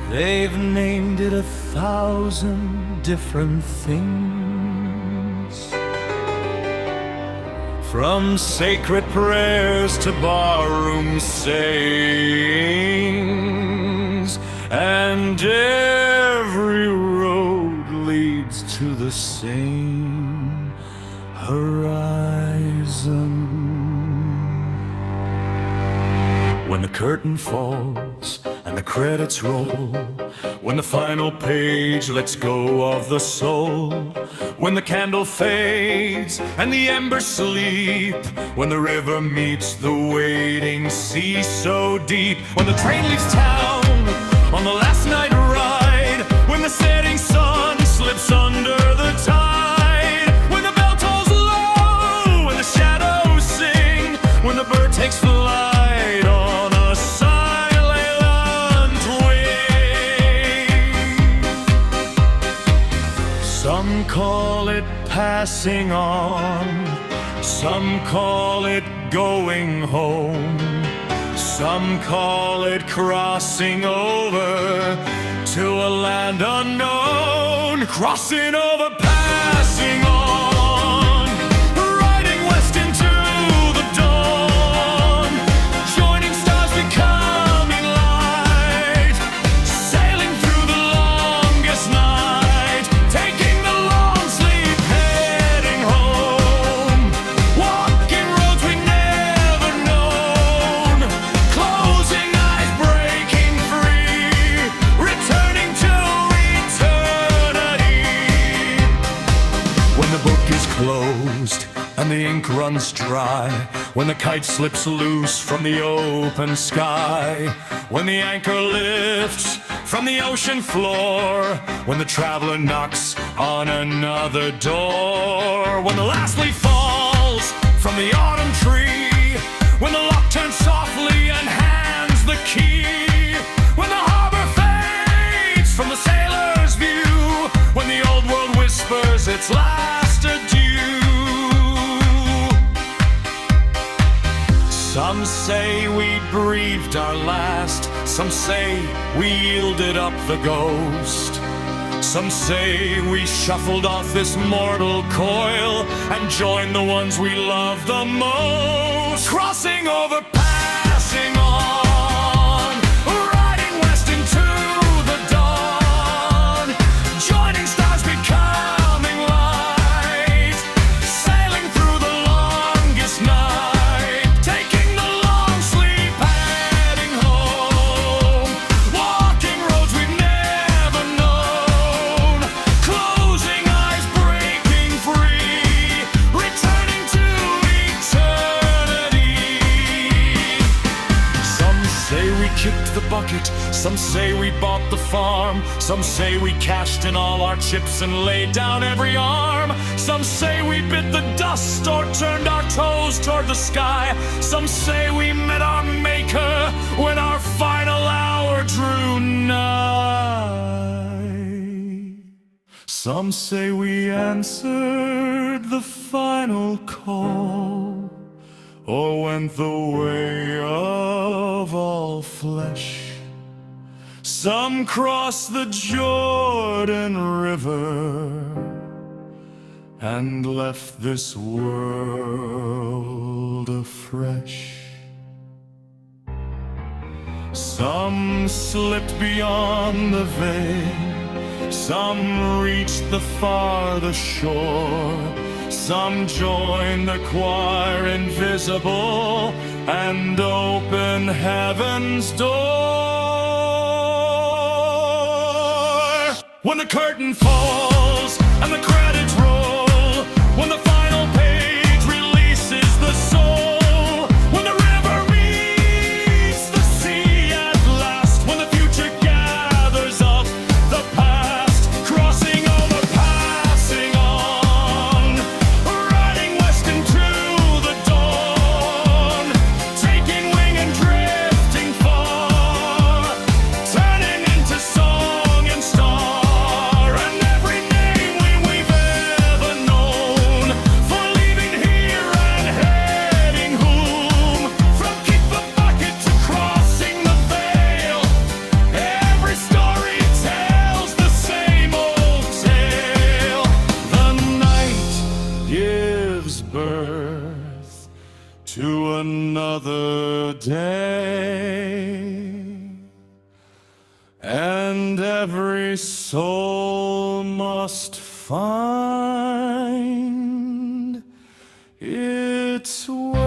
They've named it 1,000 different things, from sacred prayers to barroom sayings, and every road leads to the same horizon. When the curtain falls and the credits roll, when the final page lets go of the soul, when the candle fades and the embers sleep, when the river meets the waiting sea so deep, when the train leaves town on the last night ride, when the setting sun slips under the tide, when the bell tolls low, when the shadows sing, when the bird takes flight on a silent wing. Some call it passing on, some call it going home, some call it crossing over to a land unknown, crossing over, passing on, riding west into the dawn, joining stars, becoming light, sailing through the longest night, taking the long sleep, heading home, walking roads we've never known, closing eyes, breaking free, returning to eternity. When the book is closed and the ink runs dry, when the kite slips loose from the open sky, when the anchor lifts from the ocean floor, when the traveler knocks on another door, when the last leaf falls from the autumn tree, when the lock turns softly and hands the key, when the harbor fades from the sailor's view, when the old world whispers its last adieu. Some say we breathed our last, some say we yielded up the ghost, some say we shuffled off this mortal coil and joined the ones we love the most, crossing over, passing on, riding west into the dawn, joining stars, becoming light, sailing through the longest night, taking the long sleep, heading home, walking roads we've never known, closing eyes, breaking free, returning to eternity. Some say we kicked the bucket, some say we bought the farm, some say we cashed in all our chips and laid down every arm, some say we bit the dust or turned our toes toward the sky, some say we met our maker when our final hour drew nigh, some say we answered the final call, or went the way of all flesh. Some crossed the Jordan River and left this world afresh. Some slipped beyond the veil, some reached the farther shore, some joined the choir invisible and opened heaven's door. When the curtain falls and the credits roll, when the final page releases the soul, when the river meets the sea at last, when the future gathers up the past, crossing over, passing on, riding west into the dawn, taking wing and drifting far, turning into song and star, and every name we weave birth to another day. And every soul must find its way.